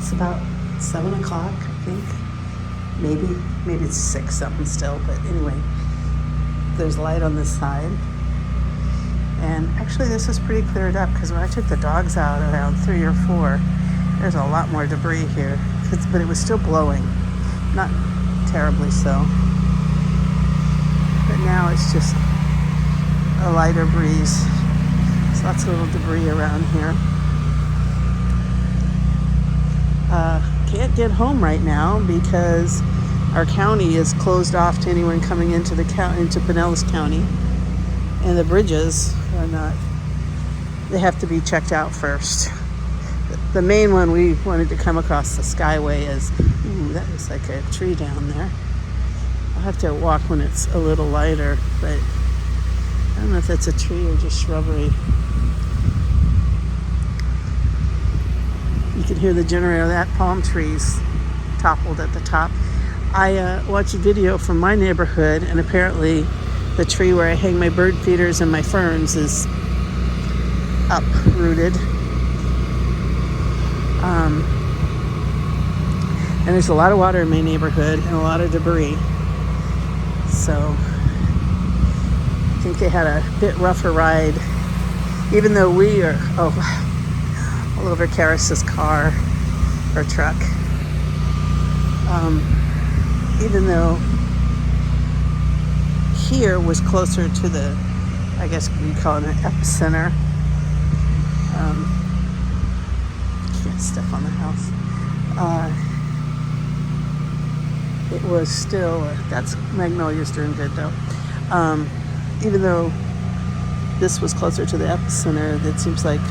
It's about 7 o'clock, I think. Maybe it's 6 something still, but anyway, there's light on this side. And actually this is pretty cleared up because when I took the dogs out around 3 or 4, there's a lot more debris here. But it was still blowing, not terribly so. But now it's just a lighter breeze. There's lots of little debris around here. Can't get home right now because our county is closed off to anyone coming into into Pinellas County, and the bridges are not. They have to be checked out first. The main one we wanted to come across the Skyway is. Ooh, that looks like a tree down there. I'll have to walk when it's a little lighter, but I don't know if that's a tree or just shrubbery. You can hear the generator. That palm tree's toppled at the top. I watched a video from my neighborhood, and apparently the tree where I hang my bird feeders and my ferns is uprooted. And there's a lot of water in my neighborhood and a lot of debris. So I think they had a bit rougher ride, even though we are all over Karis's car or truck. Even though here was closer to the, I guess we call it an epicenter. Can't step on the house. It was still, that's Magnolia's doing good though. Even though this was closer to the epicenter, it seems like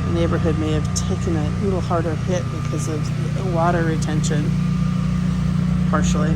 the neighborhood may have taken a little harder hit because of the water retention, partially.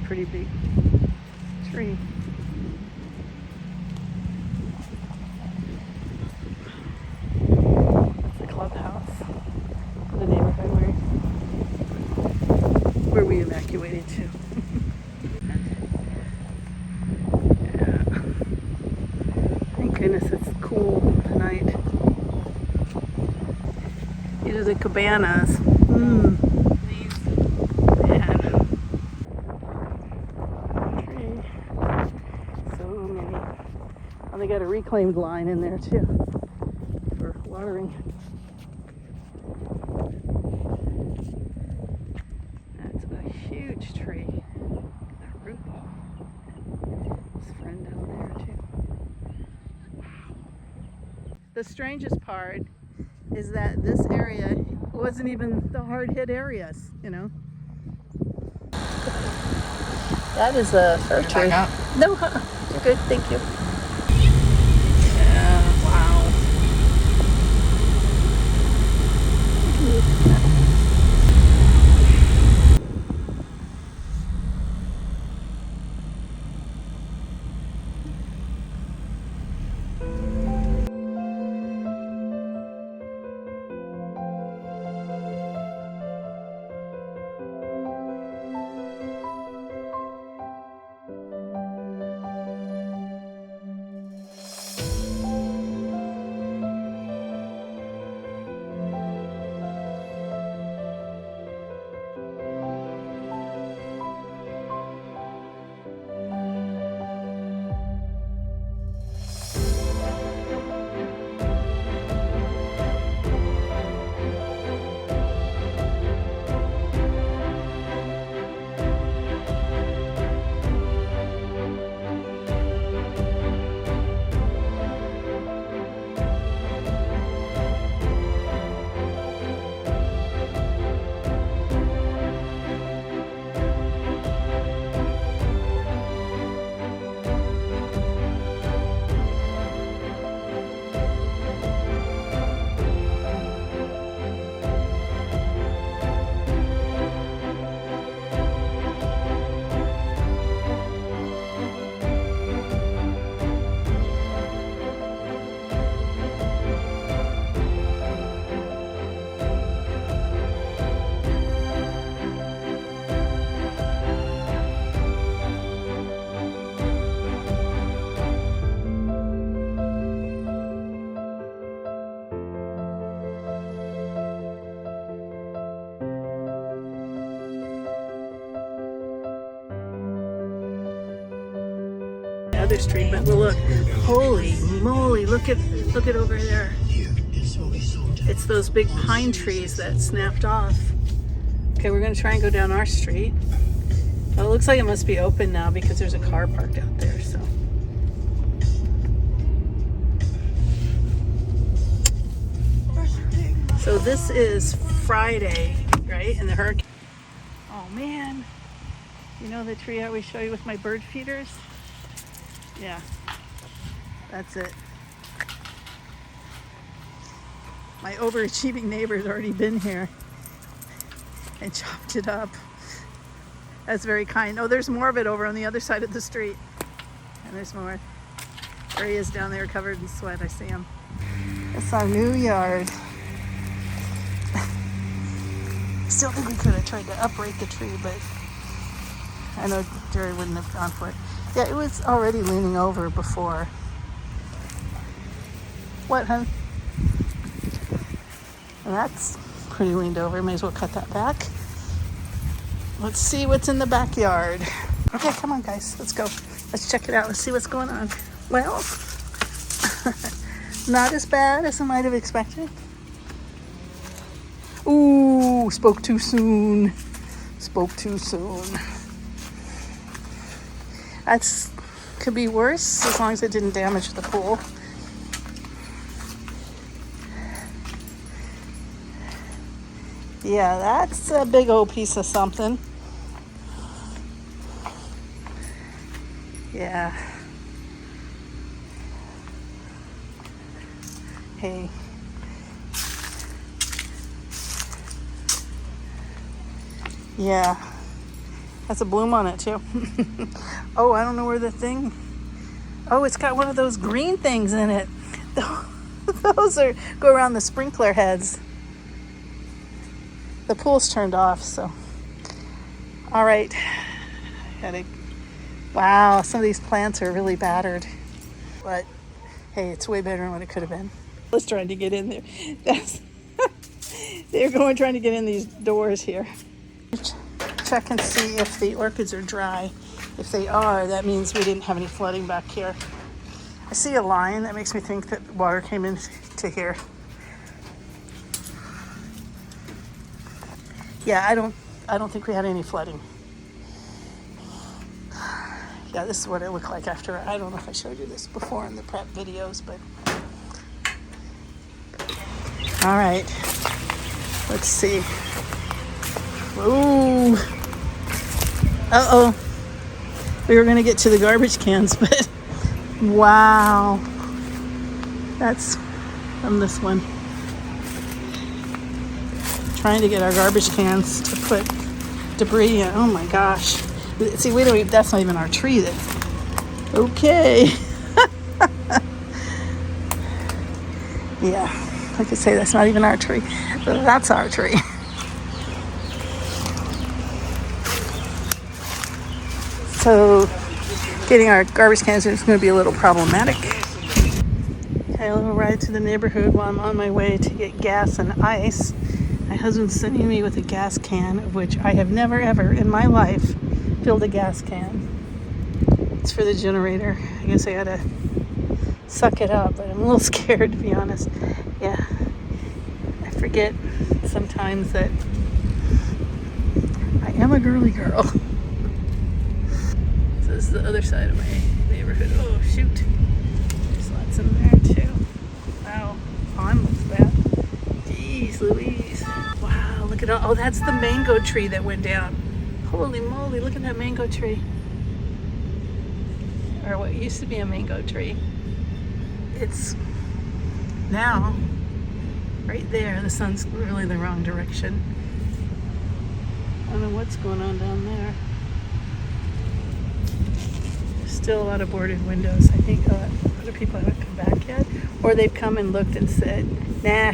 Pretty big tree. That's the clubhouse, the neighborhood where we evacuated to. Yeah. Thank goodness it's cool tonight. These are the cabanas. They got a reclaimed line in there too for watering. That's a huge tree. That root ball. His friend down there too. Wow. The strangest part is that this area wasn't even the hard hit areas, you know. That is a fir tree. No, you're good, thank you. other street, but we'll look. Holy moly, look at over there. It's those big pine trees that snapped off. Okay, we're gonna try and go down our street. Well, it looks like it must be open now because there's a car parked out there, so. So this is Friday, right? And the hurricane. Oh man. You know the tree I always show you with my bird feeders? Yeah, that's it. My overachieving neighbor's already been here and chopped it up. That's very kind. Oh, there's more of it over on the other side of the street. And there's more. There he is down there covered in sweat. I see him. It's our new yard. Still think we could have tried to uprate the tree, but I know Jerry wouldn't have gone for it. Yeah, it was already leaning over before. What, hun? And that's pretty leaned over. May as well cut that back. Let's see what's in the backyard. Okay, come on, guys. Let's go. Let's check it out. Let's see what's going on. Well, not as bad as I might have expected. Ooh, spoke too soon. Spoke too soon. That's could be worse as long as it didn't damage the pool. Yeah, that's a big old piece of something. Yeah. Hey. Yeah. Has a bloom on it too. Oh, I don't know where the thing. Oh, it's got one of those green things in it. Those are go around the sprinkler heads. The pool's turned off, so. All right. Wow, some of these plants are really battered. But hey, it's way better than what it could have been. I was trying to get in there. They're trying to get in these doors here. Check and see if the orchids are dry. If they are, that means we didn't have any flooding back here. I see a line that makes me think that water came into here. Yeah, I don't think we had any flooding. Yeah, this is what it looked like after. I don't know if I showed you this before in the prep videos, but all right. Let's see. Ooh. Uh-oh. We were gonna get to the garbage cans, but wow. That's from this one. Trying to get our garbage cans to put debris in. Oh my gosh. See, that's not even our tree. Okay. Yeah, like I say, that's not even our tree. But that's our tree. So getting our garbage cans is going to be a little problematic. Okay, a little ride to the neighborhood while I'm on my way to get gas and ice. My husband's sending me with a gas can, of which I have never ever in my life filled a gas can. It's for the generator. I guess I gotta suck it up, but I'm a little scared, to be honest. Yeah, I forget sometimes that I am a girly girl. So this is the other side of my neighborhood. Oh shoot, there's lots in there too. Wow, pond looks bad. Jeez Louise. Wow, look at all. Oh, that's the mango tree that went down. Holy moly, look at that mango tree. Or what used to be a mango tree. It's now right there. The sun's really the wrong direction. I don't know what's going on down there. There's still a lot of boarded windows. I think other people haven't come back yet. Or they've come and looked and said, nah.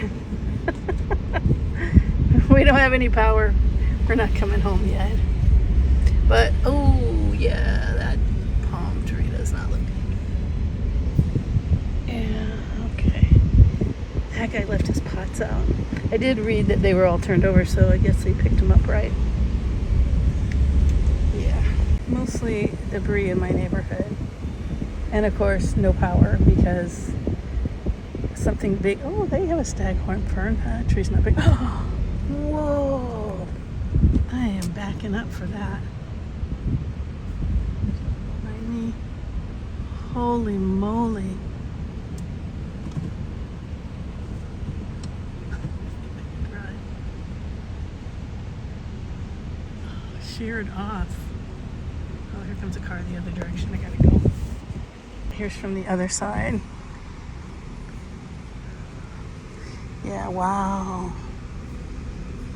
We don't have any power. We're not coming home yet. But, oh, yeah, that palm tree does not look good. Yeah, okay. That guy left his pots out. I did read that they were all turned over, so I guess they picked them up right. Yeah. Mostly debris in my neighborhood. And of course, no power because something big. Oh, they have a staghorn fern. That tree's not big. Whoa! I am backing up for that. Behind me. Holy moly! Sheared off. Oh, here comes a car the other direction. I gotta go. Here's from the other side. Yeah, wow.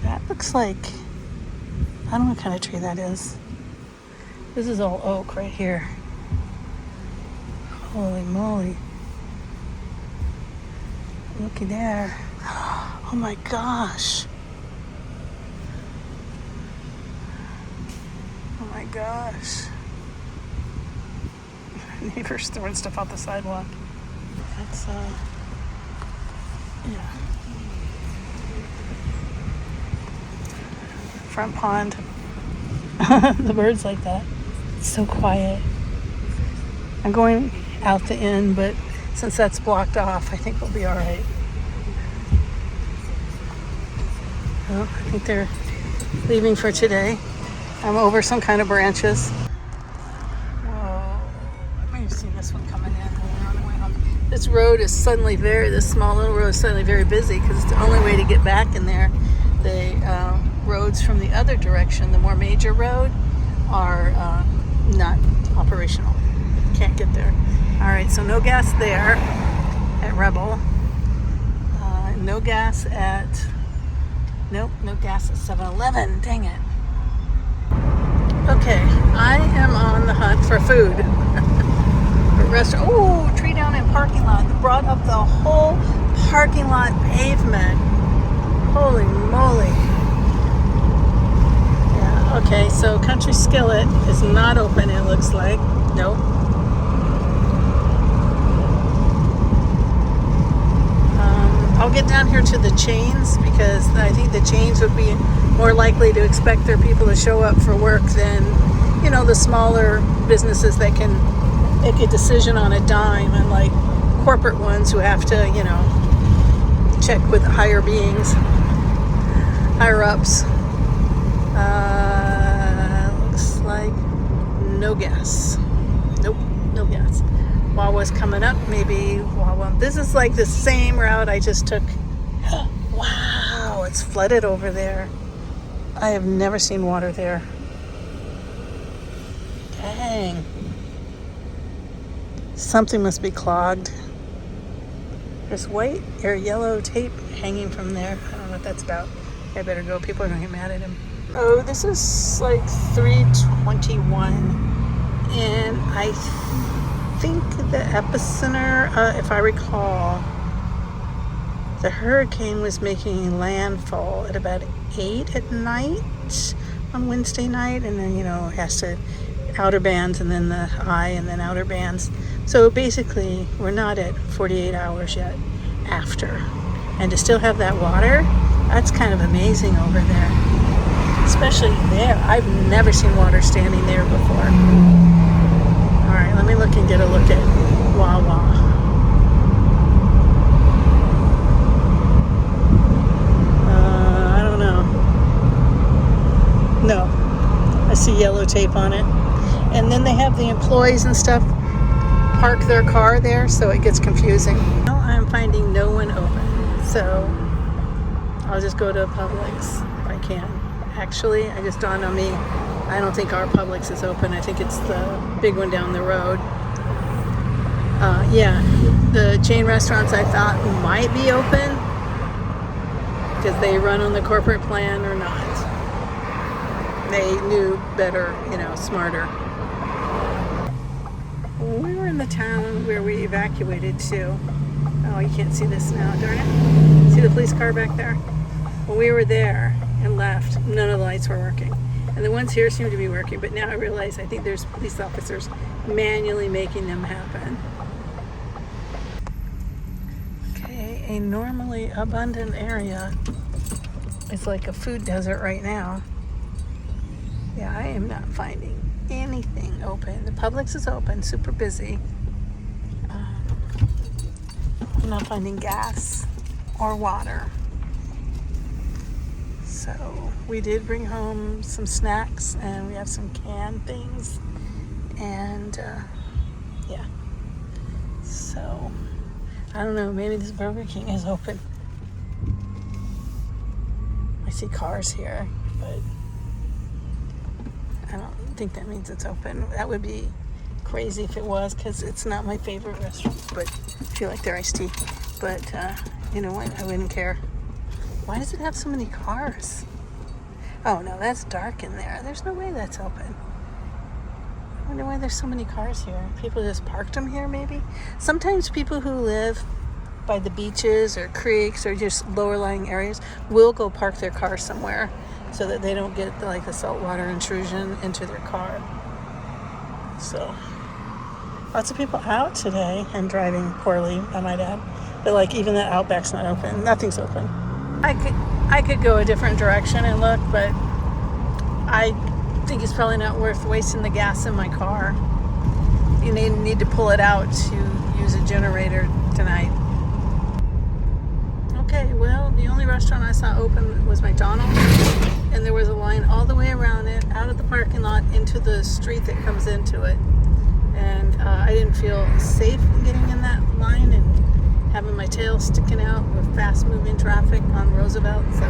That looks like, I don't know what kind of tree that is. This is all oak right here. Holy moly. Looky there. Oh my gosh. Oh my gosh. Neighbors throwing stuff off the sidewalk. That's, yeah. Front pond. The birds like that. It's so quiet. I'm going out the end, but since that's blocked off, I think we'll be all right. Well, I think they're leaving for today. I'm over some kind of branches. Whoa, I might have seen this one coming in when we're on the way home. This road is suddenly this small little road is suddenly very busy because it's the only way to get back in there. The roads from the other direction, the more major road, are not operational. Can't get there. All right, so no gas there at Rebel. No gas at, nope, no gas at 7-Eleven. Dang it. Okay, I am on the hunt for food. A restaurant. Oh, tree down in parking lot. Brought up the whole parking lot pavement. Holy moly. Yeah, okay, so Country Skillet is not open, it looks like. Nope. I'll get down here to the chains because I think the chains would be more likely to expect their people to show up for work than, you know, the smaller businesses that can make a decision on a dime, and like corporate ones who have to, you know, check with higher beings, higher ups. Looks like no gas. Nope, no gas. Wawa's coming up, maybe Wawa. This is like the same route I just took. Wow, it's flooded over there. I have never seen water there. Dang. Something must be clogged. There's white or yellow tape hanging from there. I don't know what that's about. I better go. People are going to get mad at him. Oh, this is like 3:21. And I think the epicenter, if I recall, the hurricane was making landfall at about 8 at night on Wednesday night, and then, you know, it has to outer bands and then the eye and then outer bands. So basically, we're not at 48 hours yet after. And to still have that water, that's kind of amazing over there. Especially there. I've never seen water standing there before. All right, let me look and get a look at Wawa. I don't know. No, I see yellow tape on it. And then they have the employees and stuff park their car there, so it gets confusing. Now I'm finding no one open, so I'll just go to Publix if I can. Actually, I just dawned on me, I don't think our Publix is open. I think it's the big one down the road. Yeah, the chain restaurants I thought might be open because they run on the corporate plan or not. They knew better, you know, smarter. We were in the town where we evacuated to. Oh, you can't see this now, darn it. See the police car back there? Well, we were there and left. None of the lights were working. And the ones here seem to be working, but now I realize I think there's police officers manually making them happen. Okay, a normally abundant area is like a food desert right now. Yeah, I am not finding anything open. The Publix is open, super busy. I'm not finding gas or water. So we did bring home some snacks, and we have some canned things, and yeah. So I don't know, maybe this Burger King is open. I see cars here, but I don't think that means it's open. That would be crazy if it was, because it's not my favorite restaurant, but I feel like they're iced tea. But you know what? I wouldn't care. Why does it have so many cars? Oh no, that's dark in there. There's no way that's open. I wonder why there's so many cars here. People just parked them here, maybe? Sometimes people who live by the beaches or creeks or just lower lying areas will go park their car somewhere so that they don't get like the saltwater intrusion into their car. So lots of people out today and driving poorly, I might add. But like even the Outback's not open. Nothing's open. I could go a different direction and look, but I think it's probably not worth wasting the gas in my car. You need to pull it out to use a generator tonight. Okay, well, the only restaurant I saw open was McDonald's, and there was a line all the way around it, out of the parking lot into the street that comes into it. And I didn't feel safe getting in that line and having my tail sticking out with fast-moving traffic on Roosevelt, so